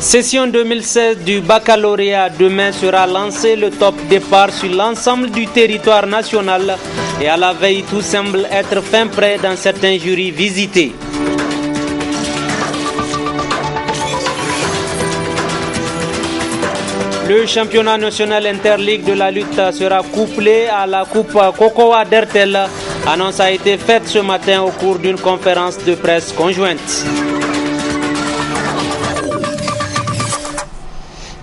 Session 2016 du baccalauréat. Demain sera lancé le top départ sur l'ensemble du territoire national et à la veille tout semble être fin prêt dans certains jurys visités. Le championnat national interligue de la lutte sera couplé à la coupe Cocoa d'Hertel. Annonce a été faite ce matin au cours d'une conférence de presse conjointe.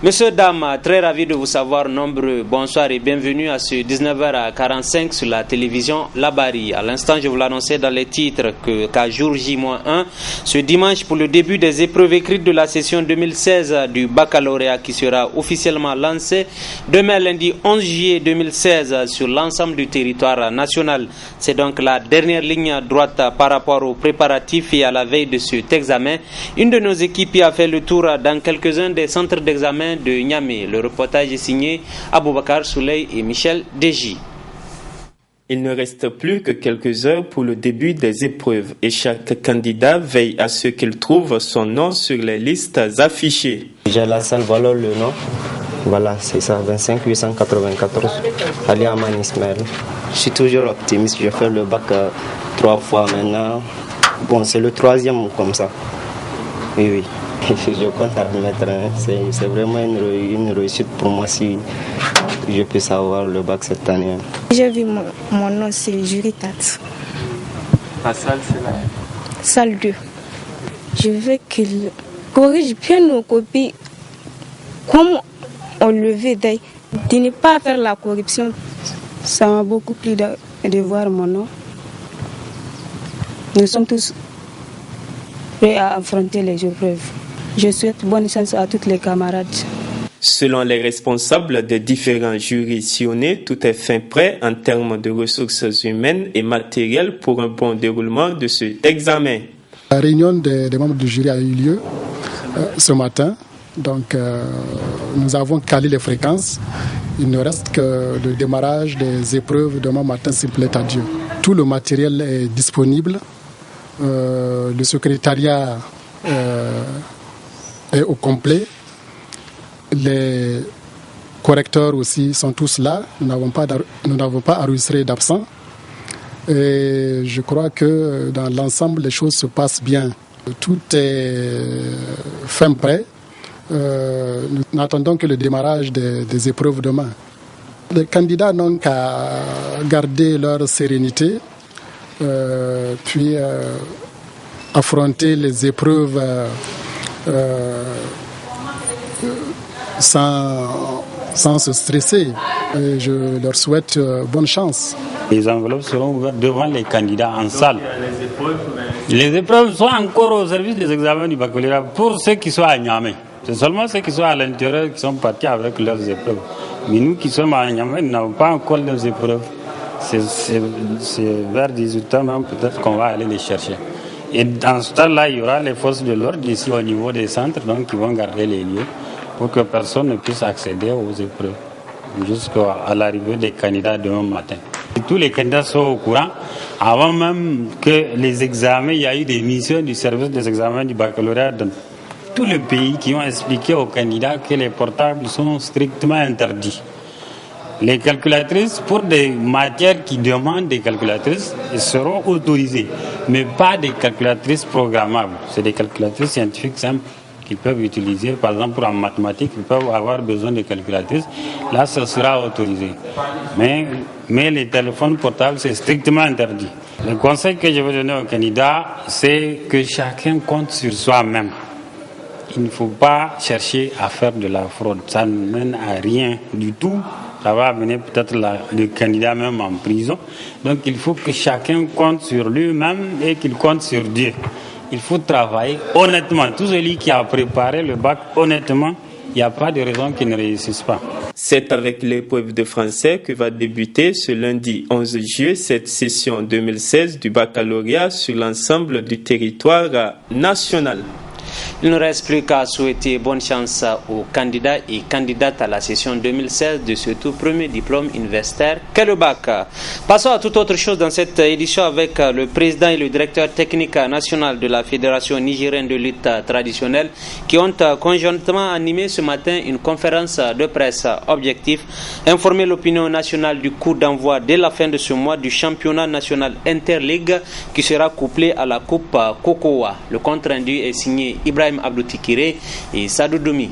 Monsieur, dames, très ravi de vous savoir nombreux. Bonsoir et bienvenue à ce 19h45 sur la télévision Labari. À l'instant, je vous l'annonçais dans les titres qu'à jour J-1, ce dimanche pour le début des épreuves écrites de la session 2016 du baccalauréat qui sera officiellement lancé demain lundi 11 juillet 2016 sur l'ensemble du territoire national. C'est donc la dernière ligne droite par rapport aux préparatifs et à la veille de cet examen. Une de nos équipes a fait le tour dans quelques-uns des centres d'examen de Niamey. Le reportage est signé Aboubakar Souley et Michel Deji. Il ne reste plus que quelques heures pour le début des épreuves et chaque candidat veille à ce qu'il trouve son nom sur les listes affichées. J'ai la salle, voilà le nom. Voilà, c'est ça, 25 894, Ali Aman Ismaël. Je suis toujours optimiste, je fais le bac 3 fois maintenant. Bon, c'est le 3e comme ça. Oui. Je compte admettre, c'est vraiment une réussite pour moi si je peux savoir le bac cette année. J'ai vu mon nom, c'est Jury 4. La salle, c'est là. Salle 2. Je veux qu'il corrige bien nos copies comme on le veut d'ailleurs, de ne pas faire la corruption. Ça m'a beaucoup plu de voir mon nom. Nous sommes tous prêts à affronter les épreuves. Je souhaite bonne chance à tous les camarades. Selon les responsables des différents jurys sillonnés, tout est fin prêt en termes de ressources humaines et matérielles pour un bon déroulement de cet examen. La réunion des membres du jury a eu lieu ce matin. Donc, nous avons calé les fréquences. Il ne reste que le démarrage des épreuves demain matin s'il plaît à Dieu. Tout le matériel est disponible. Le secrétariat est au complet. Les correcteurs aussi sont tous là. Nous n'avons pas enregistré d'absents. Et je crois que dans l'ensemble, les choses se passent bien. Tout est fin prêt. Nous n'attendons que le démarrage des épreuves demain. Les candidats n'ont qu'à garder leur sérénité, puis affronter les épreuves sans se stresser. Et je leur souhaite bonne chance. Les enveloppes seront ouvertes devant les candidats en salle. Les épreuves sont encore au service des examens du baccalauréat pour ceux qui sont à Niamey. C'est seulement ceux qui sont à l'intérieur qui sont partis avec leurs épreuves. Mais nous qui sommes à Niamey, nous n'avons pas encore leurs épreuves. C'est vers 18h même peut-être qu'on va aller les chercher. Et dans ce temps-là, il y aura les forces de l'ordre ici au niveau des centres, donc qui vont garder les lieux pour que personne ne puisse accéder aux épreuves jusqu'à l'arrivée des candidats demain matin. Et tous les candidats sont au courant. Avant même que les examens, il y a eu des missions du service des examens du baccalauréat dans tout le pays qui ont expliqué aux candidats que les portables sont strictement interdits. Les calculatrices, pour des matières qui demandent des calculatrices, seront autorisées, mais pas des calculatrices programmables. C'est des calculatrices scientifiques simples qu'ils peuvent utiliser. Par exemple, pour en mathématiques, ils peuvent avoir besoin de calculatrices. Là, ça sera autorisé. Mais les téléphones portables, c'est strictement interdit. Le conseil que je veux donner aux candidats, c'est que chacun compte sur soi-même. Il ne faut pas chercher à faire de la fraude. Ça ne mène à rien du tout. Ça va amener peut-être le candidat même en prison. Donc il faut que chacun compte sur lui-même et qu'il compte sur Dieu. Il faut travailler honnêtement. Tout celui qui a préparé le bac honnêtement, il n'y a pas de raison qu'il ne réussisse pas. C'est avec l'épreuve de français que va débuter ce lundi 11 juillet cette session 2016 du baccalauréat sur l'ensemble du territoire national. Il ne reste plus qu'à souhaiter bonne chance aux candidats et candidates à la session 2016 de ce tout premier diplôme universitaire qu'est le bac. Passons à toute autre chose dans cette édition avec le président et le directeur technique national de la Fédération nigérienne de lutte traditionnelle qui ont conjointement animé ce matin une conférence de presse. Objectif, informer l'opinion nationale du coup d'envoi dès la fin de ce mois du championnat national Interligue qui sera couplé à la Coupe Cocoa. Le compte rendu est signé Ibrahim Abdou Tikiré et Sadou Doumi.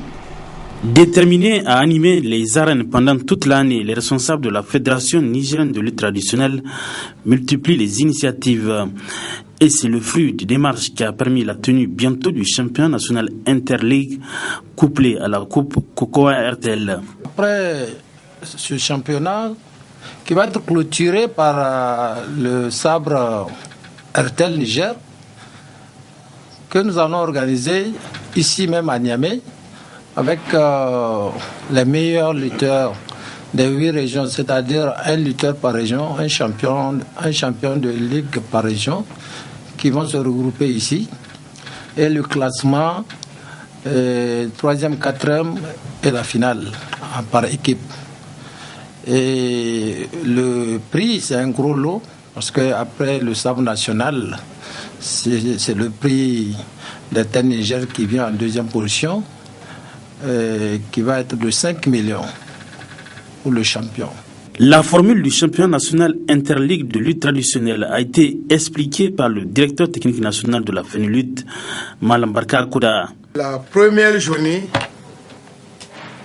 Déterminés à animer les arènes pendant toute l'année, les responsables de la Fédération nigérienne de lutte traditionnelle multiplient les initiatives. Et c'est le fruit des démarches qui a permis la tenue bientôt du championnat national Interligue couplé à la Coupe Cocoa RTL. Après ce championnat qui va être clôturé par le sabre RTL Niger, que nous allons organiser ici même à Niamey avec les meilleurs lutteurs des 8 régions, c'est-à-dire un lutteur par région, un champion de ligue par région qui vont se regrouper ici. Et le classement, 3e, 4e et la finale par équipe. Et le prix, c'est un gros lot parce qu'après le sabre national, c'est le prix d'RTL Niger qui vient en 2e position, qui va être de 5 millions pour le champion. La formule du championnat national Interligue de lutte traditionnelle a été expliquée par le directeur technique national de la FENILUT, Malam Barkar Kouda. La première journée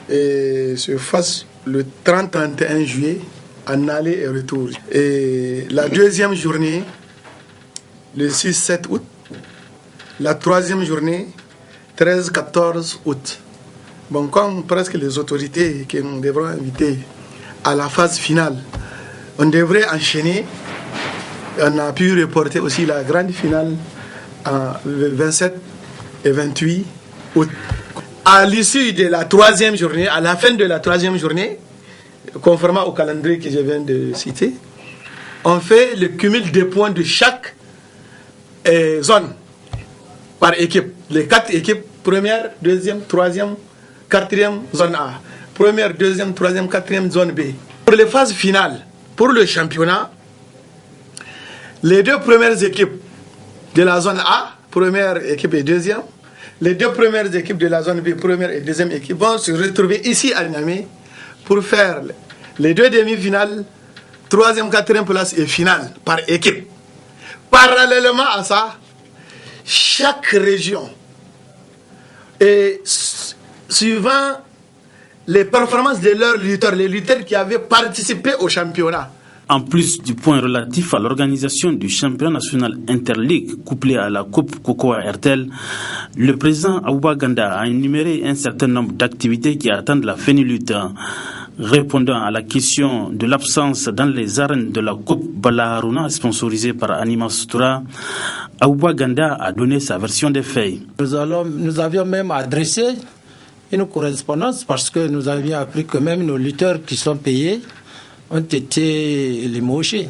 se passe le 30-31 juillet en aller et retour. Et la deuxième journée, le 6-7 août. La troisième journée, 13-14 août. Bon, comme presque les autorités que nous devrons inviter à la phase finale, on devrait enchaîner. On a pu reporter aussi la grande finale le 27 et 28 août. À l'issue de la troisième journée, à la fin de la troisième journée, conformément au calendrier que je viens de citer, on fait le cumul des points de chaque zone par équipe. Les 4 équipes, première, deuxième, troisième, quatrième zone A. Première, deuxième, troisième, quatrième zone B. Pour les phases finales, pour le championnat, les 2 premières équipes de la zone A, première équipe et deuxième, les 2 premières équipes de la zone B, première et deuxième équipe, vont se retrouver ici à Niamey pour faire les 2 demi-finales, 3e, 4e place et finale par équipe. Parallèlement à ça, chaque région, et suivant les performances de leurs lutteurs, les lutteurs qui avaient participé au championnat. En plus du point relatif à l'organisation du championnat national Interligue couplé à la Coupe Cocoa RTL, le président Abouba Ganda a énuméré un certain nombre d'activités qui attendent la FENILUT. Répondant à la question de l'absence dans les arènes de la Coupe Bala Harouna sponsorisée par Anima Sutura, Abouba Ganda a donné sa version des faits. Nous avions même adressé une correspondance parce que nous avions appris que même nos lutteurs qui sont payés ont été limogés.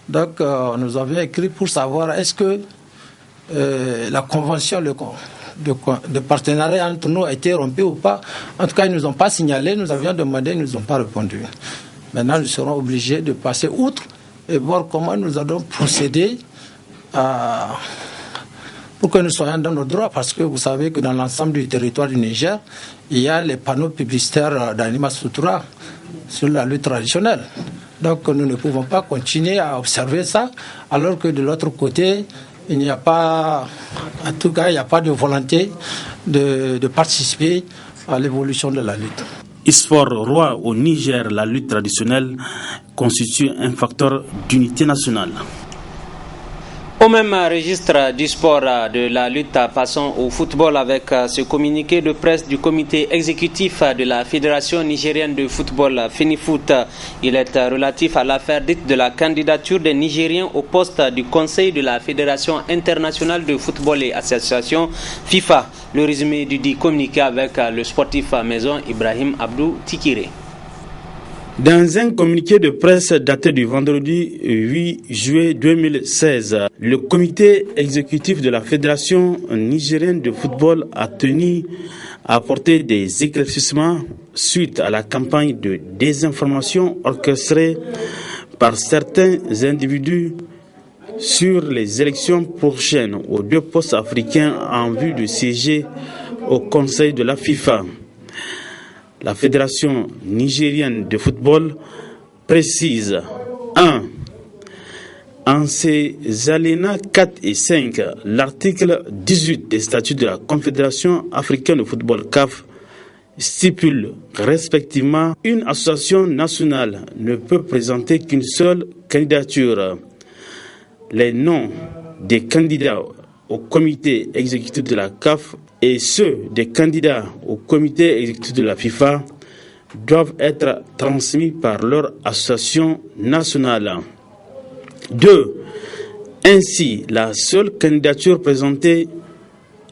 Donc nous avions écrit pour savoir est-ce que la convention de partenariat entre nous a été rompue ou pas. En tout cas, ils ne nous ont pas signalé, nous avions demandé, ils ne nous ont pas répondu. Maintenant, nous serons obligés de passer outre et voir comment nous allons procéder pour que nous soyons dans nos droits, parce que vous savez que dans l'ensemble du territoire du Niger, il y a les panneaux publicitaires d'Anima Sutura sur la lutte traditionnelle. Donc nous ne pouvons pas continuer à observer ça, alors que de l'autre côté, il n'y a pas, en tout cas, il n'y a pas de volonté de participer à l'évolution de la lutte. Sport roi au Niger, la lutte traditionnelle constitue un facteur d'unité nationale. Au même registre du sport de la lutte, passons au football avec ce communiqué de presse du comité exécutif de la Fédération nigérienne de football, FENIFOOT. Il est relatif à l'affaire dite de la candidature des Nigériens au poste du conseil de la Fédération internationale de football et association FIFA. Le résumé du dit communiqué avec le sportif maison Ibrahim Abdou Tikiré. Dans un communiqué de presse daté du vendredi 8 juillet 2016, le comité exécutif de la Fédération nigérienne de football a tenu à apporter des éclaircissements suite à la campagne de désinformation orchestrée par certains individus sur les élections prochaines aux 2 postes africains en vue de siéger au Conseil de la FIFA. La Fédération nigérienne de football précise 1. En ses alinéas 4 et 5, l'article 18 des statuts de la Confédération africaine de football CAF stipule respectivement une association nationale ne peut présenter qu'une seule candidature. Les noms des candidats au comité exécutif de la CAF et ceux des candidats au comité exécutif de la FIFA doivent être transmis par leur association nationale. 2. Ainsi, la seule candidature présentée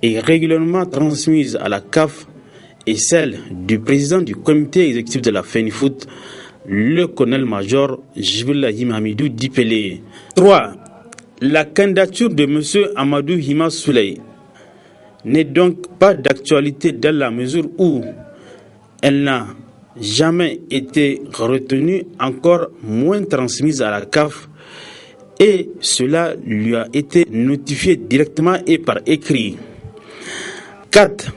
et régulièrement transmise à la CAF est celle du président du comité exécutif de la FENIFOOT, le colonel-major Djibrilahi Mahamidou Dipele. 3. La candidature de M. Amadou Hima Souley n'est donc pas d'actualité dans la mesure où elle n'a jamais été retenue, encore moins transmise à la CAF, et cela lui a été notifié directement et par écrit. 4.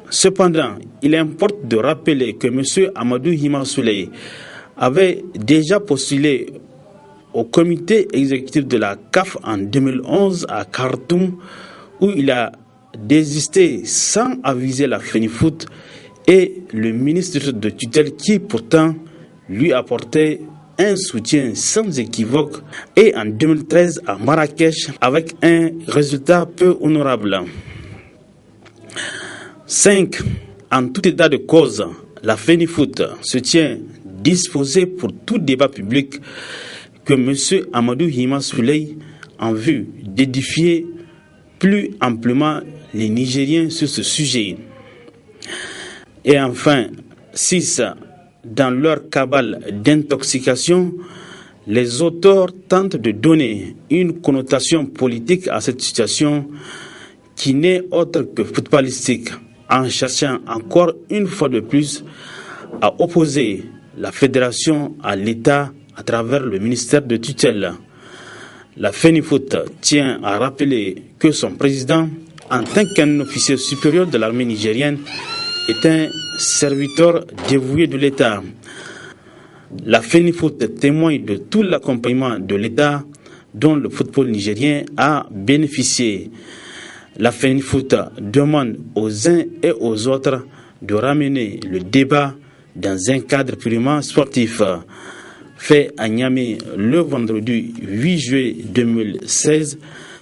Cependant, il importe de rappeler que M. Amadou Hima Souley avait déjà postulé au comité exécutif de la CAF en 2011 à Khartoum, où il a désisté sans aviser la FENIFOOT et le ministre de tutelle qui pourtant lui apportait un soutien sans équivoque, et en 2013 à Marrakech avec un résultat peu honorable. 5. En tout état de cause, la FENIFOOT se tient disposée pour tout débat public que M. Amadou Hima Souley en vue d'édifier plus amplement les Nigériens sur ce sujet. Et enfin, 6. Dans leur cabale d'intoxication, les auteurs tentent de donner une connotation politique à cette situation qui n'est autre que footballistique, en cherchant encore une fois de plus à opposer la fédération à l'État à travers le ministère de tutelle. La FENIFOOT tient à rappeler que son président, en tant qu'un officier supérieur de l'armée nigérienne, est un serviteur dévoué de l'État. La FENIFOOT témoigne de tout l'accompagnement de l'État dont le football nigérien a bénéficié. La FENIFOOT demande aux uns et aux autres de ramener le débat dans un cadre purement sportif. Fait à Niamey le vendredi 8 juillet 2016,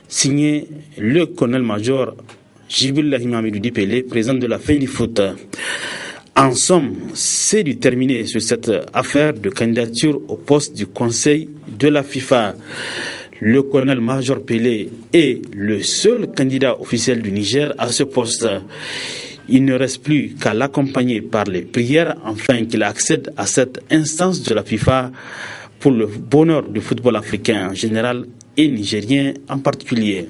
signé le colonel-major Djibrilahi Mahamidou Dipele, président de la FENIFOOT. En somme, c'est de terminer sur cette affaire de candidature au poste du Conseil de la FIFA. Le colonel-major Pelé est le seul candidat officiel du Niger à ce poste. Il ne reste plus qu'à l'accompagner par les prières afin qu'il accède à cette instance de la FIFA pour le bonheur du football africain en général et nigérien en particulier.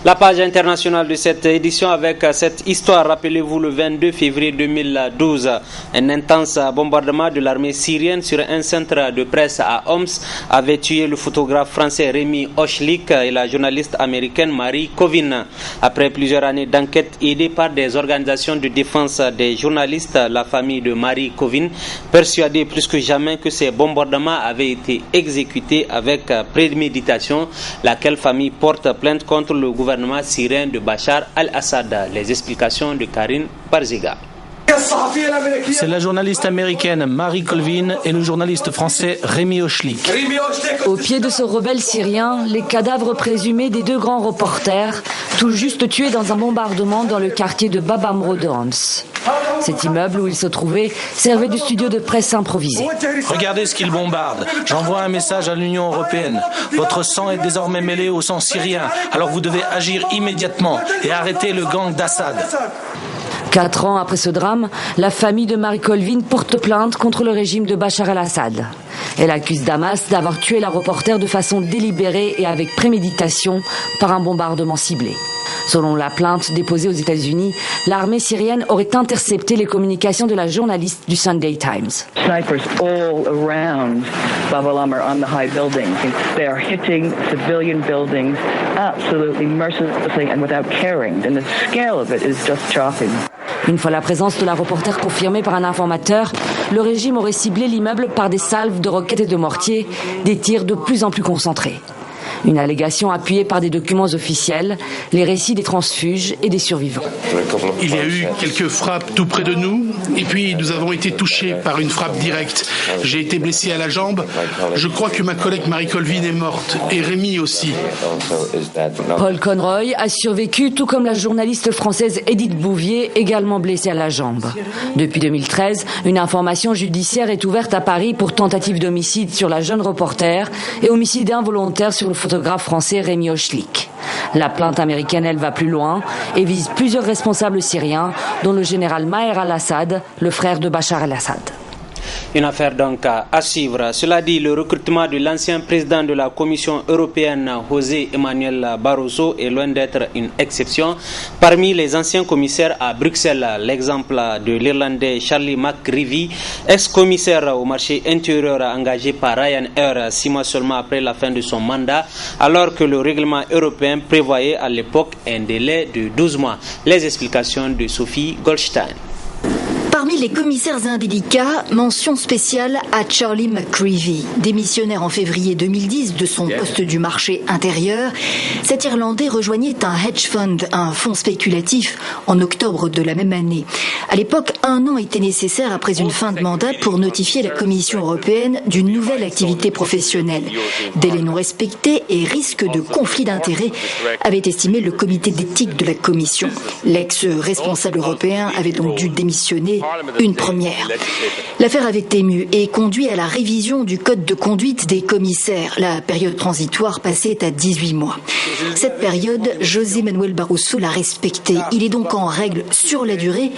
La page internationale de cette édition avec cette histoire, rappelez-vous, le 22 février 2012, un intense bombardement de l'armée syrienne sur un centre de presse à Homs avait tué le photographe français Rémi Ochlik et la journaliste américaine Marie Kovin. Après plusieurs années d'enquête aidée par des organisations de défense des journalistes, la famille de Marie Kovin, persuadée plus que jamais que ces bombardements avaient été exécutés avec préméditation, laquelle famille porte plainte contre le gouvernement syrien de Bachar al-Assad. Les explications de Karine Barziga. C'est la journaliste américaine Marie Colvin et le journaliste français Rémi Ochlik. Au pied de ce rebelle syrien, les cadavres présumés des deux grands reporters, tout juste tués dans un bombardement dans le quartier de Bab Amro de Homs. Cet immeuble où il se trouvait servait de studio de presse improvisé. Regardez ce qu'ils bombardent. J'envoie un message à l'Union européenne. Votre sang est désormais mêlé au sang syrien, alors vous devez agir immédiatement et arrêter le gang d'Assad. 4 ans après ce drame, la famille de Marie Colvin porte plainte contre le régime de Bachar el-Assad. Elle accuse Damas d'avoir tué la reporter de façon délibérée et avec préméditation par un bombardement ciblé. Selon la plainte déposée aux États-Unis, l'armée syrienne aurait intercepté les communications de la journaliste du Sunday Times. Snipers all around Bab al-Amr on the high buildings. They are hitting civilian buildings absolutely mercilessly and without caring. And the scale of it is just shocking. Une fois la présence de la reporter confirmée par un informateur, le régime aurait ciblé l'immeuble par des salves de roquettes et de mortiers, des tirs de plus en plus concentrés. Une allégation appuyée par des documents officiels, les récits des transfuges et des survivants. Il y a eu quelques frappes tout près de nous, et puis nous avons été touchés par une frappe directe. J'ai été blessé à la jambe. Je crois que ma collègue Marie Colvin est morte, et Rémi aussi. Paul Conroy a survécu, tout comme la journaliste française Edith Bouvier, également blessée à la jambe. Depuis 2013, une information judiciaire est ouverte à Paris pour tentative d'homicide sur la jeune reporter et homicide involontaire sur le photographe français Rémi Ochlik. La plainte américaine, elle, va plus loin et vise plusieurs responsables syriens, dont le général Maher al-Assad, le frère de Bachar el-Assad. Une affaire donc à suivre. Cela dit, le recrutement de l'ancien président de la Commission européenne, José Manuel Barroso, est loin d'être une exception. Parmi les anciens commissaires à Bruxelles, l'exemple de l'Irlandais Charlie McGreevy, ex-commissaire au marché intérieur engagé par Ryanair 6 mois seulement après la fin de son mandat, alors que le règlement européen prévoyait à l'époque un délai de 12 mois. Les explications de Sophie Goldstein. Parmi les commissaires indélicats, mention spéciale à Charlie McGreevy. Démissionnaire en février 2010 de son poste du marché intérieur, cet Irlandais rejoignait un hedge fund, un fonds spéculatif, en octobre de la même année. À l'époque, 1 an était nécessaire après une fin de mandat pour notifier la Commission européenne d'une nouvelle activité professionnelle. Délai non respecté et risque de conflit d'intérêts, avait estimé le comité d'éthique de la Commission. L'ex-responsable européen avait donc dû démissionner. Une première. L'affaire avait ému et conduit à la révision du code de conduite des commissaires. La période transitoire passait à 18 mois. Cette période, José Manuel Barroso l'a respectée. Il est donc en règle sur la durée,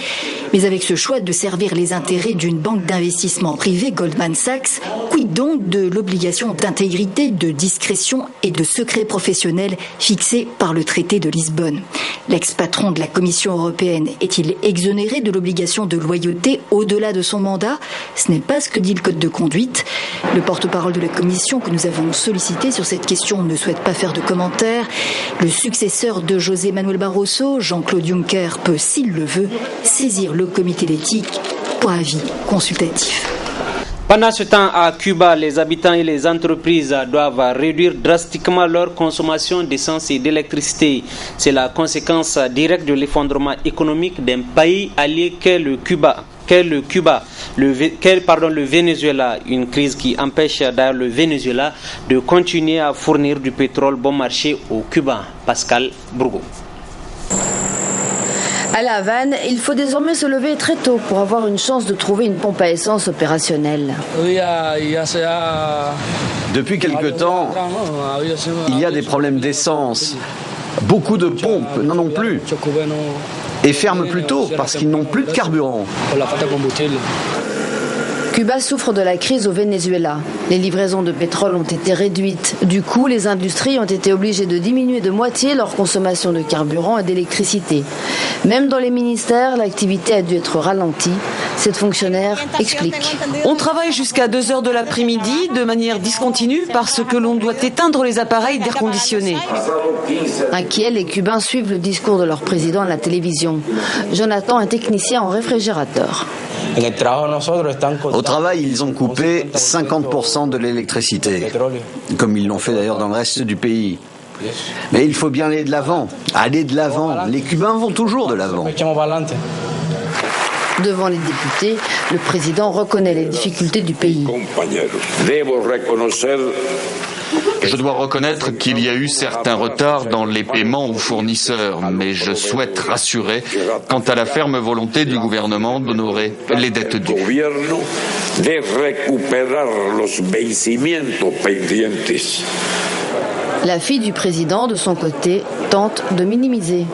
mais avec ce choix de servir les intérêts d'une banque d'investissement privée, Goldman Sachs, quid donc de l'obligation d'intégrité, de discrétion et de secret professionnel fixée par le traité de Lisbonne. L'ex-patron de la Commission européenne est-il exonéré de l'obligation de loyauté au-delà de son mandat? Ce n'est pas ce que dit le code de conduite. Le porte-parole de la Commission que nous avons sollicité sur cette question ne souhaite pas faire de commentaires. Le successeur de José Manuel Barroso, Jean-Claude Juncker, peut, s'il le veut, saisir le comité d'éthique pour avis consultatif. Pendant ce temps, à Cuba, les habitants et les entreprises doivent réduire drastiquement leur consommation d'essence et d'électricité. C'est la conséquence directe de l'effondrement économique d'un pays allié qu'est le Venezuela. Une crise qui empêche d'ailleurs le Venezuela de continuer à fournir du pétrole bon marché aux Cubains. Pascal Bourgo. À La Havane, il faut désormais se lever très tôt pour avoir une chance de trouver une pompe à essence opérationnelle. Depuis quelque temps, il y a des problèmes d'essence. Beaucoup de pompes n'en ont plus et ferment plus tôt parce qu'ils n'ont plus de carburant. Cuba souffre de la crise au Venezuela. Les livraisons de pétrole ont été réduites. Du coup, les industries ont été obligées de diminuer de moitié leur consommation de carburant et d'électricité. Même dans les ministères, l'activité a dû être ralentie. Cette fonctionnaire explique. On travaille jusqu'à 2h de l'après-midi de manière discontinue parce que l'on doit éteindre les appareils d'air conditionné. Inquiets, les Cubains suivent le discours de leur président à la télévision. Jonathan est technicien en réfrigérateur. Au travail, ils ont coupé 50% de l'électricité, comme ils l'ont fait d'ailleurs dans le reste du pays. Mais il faut bien aller de l'avant. Aller de l'avant. Les Cubains vont toujours de l'avant. Devant les députés, le président reconnaît les difficultés du pays. Je dois reconnaître qu'il y a eu certains retards dans les paiements aux fournisseurs, mais je souhaite rassurer quant à la ferme volonté du gouvernement d'honorer les dettes dues. La fille du président, de son côté, tente de minimiser.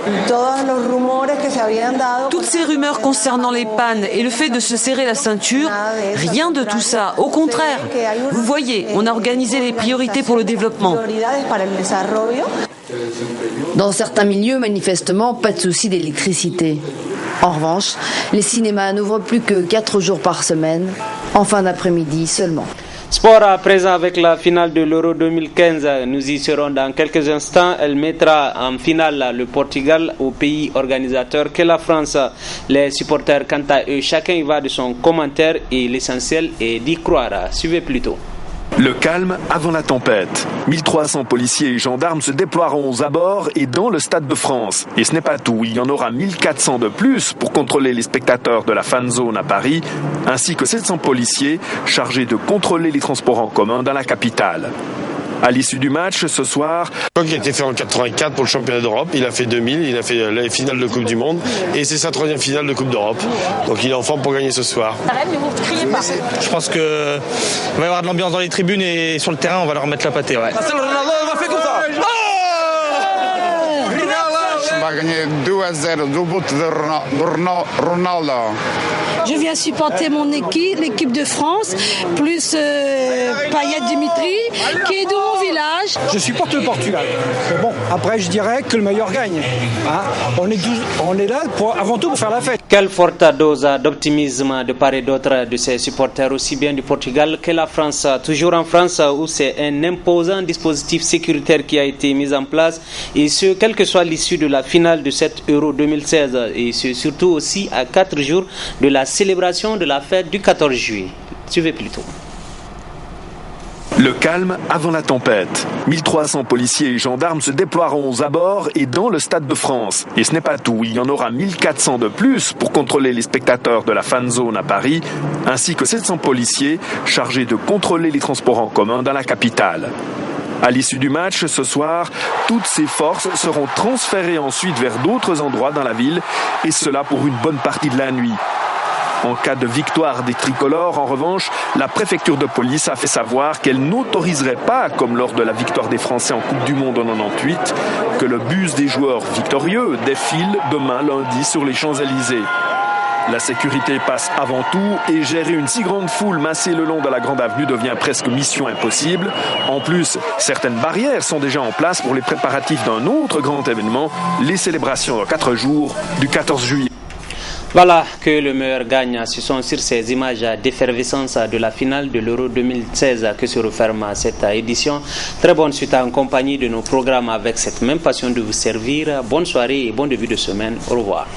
Toutes ces rumeurs concernant les pannes et le fait de se serrer la ceinture, rien de tout ça. Au contraire, vous voyez, on a organisé les priorités pour le développement. Dans certains milieux, manifestement, pas de souci d'électricité. En revanche, les cinémas n'ouvrent plus que 4 jours par semaine, en fin d'après-midi seulement. Sport à présent avec la finale de l'Euro 2015. Nous y serons dans quelques instants. Elle mettra en finale le Portugal au pays organisateur que la France. Les supporters, quant à eux, chacun y va de son commentaire et l'essentiel est d'y croire. Suivez plutôt. Le calme avant la tempête. 1300 policiers et gendarmes se déploieront aux abords et dans le Stade de France. Et ce n'est pas tout, il y en aura 1400 de plus pour contrôler les spectateurs de la fan zone à Paris, ainsi que 700 policiers chargés de contrôler les transports en commun dans la capitale. À l'issue du match, ce soir... Il a été fait en 84 pour le championnat d'Europe, il a fait 2000, il a fait la finale de Coupe du Monde et c'est sa 3e finale de Coupe d'Europe. Donc il est en forme pour gagner ce soir. Je pense qu'il va y avoir de l'ambiance dans les tribunes et sur le terrain, on va leur mettre la pâtée. Ouais. On va gagner 2-0 du but de Ronaldo. Je viens supporter mon équipe, l'équipe de France, plus Payet Dimitri, qui est de mon village. Je supporte le Portugal. Mais bon, après, je dirais que le meilleur gagne. Hein, on est là avant tout pour faire la fête. Quelle forte dose d'optimisme de part et d'autre de ses supporters, aussi bien du Portugal que la France. Toujours en France, où c'est un imposant dispositif sécuritaire qui a été mis en place, et ce, quelle que soit l'issue de la finale de cette Euro 2016, et ce, surtout aussi à 4 jours de la célébration de la fête du 14 juillet. Suivez plutôt. Le calme avant la tempête. 1300 policiers et gendarmes se déploieront aux abords et dans le Stade de France. Et ce n'est pas tout, il y en aura 1400 de plus pour contrôler les spectateurs de la fan zone à Paris, ainsi que 700 policiers chargés de contrôler les transports en commun dans la capitale. À l'issue du match, ce soir, toutes ces forces seront transférées ensuite vers d'autres endroits dans la ville, et cela pour une bonne partie de la nuit. En cas de victoire des tricolores, en revanche, la préfecture de police a fait savoir qu'elle n'autoriserait pas, comme lors de la victoire des Français en Coupe du Monde en 98, que le bus des joueurs victorieux défile demain lundi sur les Champs-Élysées. La sécurité passe avant tout et gérer une si grande foule massée le long de la Grande Avenue devient presque mission impossible. En plus, certaines barrières sont déjà en place pour les préparatifs d'un autre grand événement, les célébrations de 4 jours du 14 juillet. Voilà, que le meilleur gagne. Ce sont sur ces images d'effervescence de la finale de l'Euro 2016 que se referme cette édition. Très bonne suite en compagnie de nos programmes avec cette même passion de vous servir. Bonne soirée et bon début de semaine. Au revoir.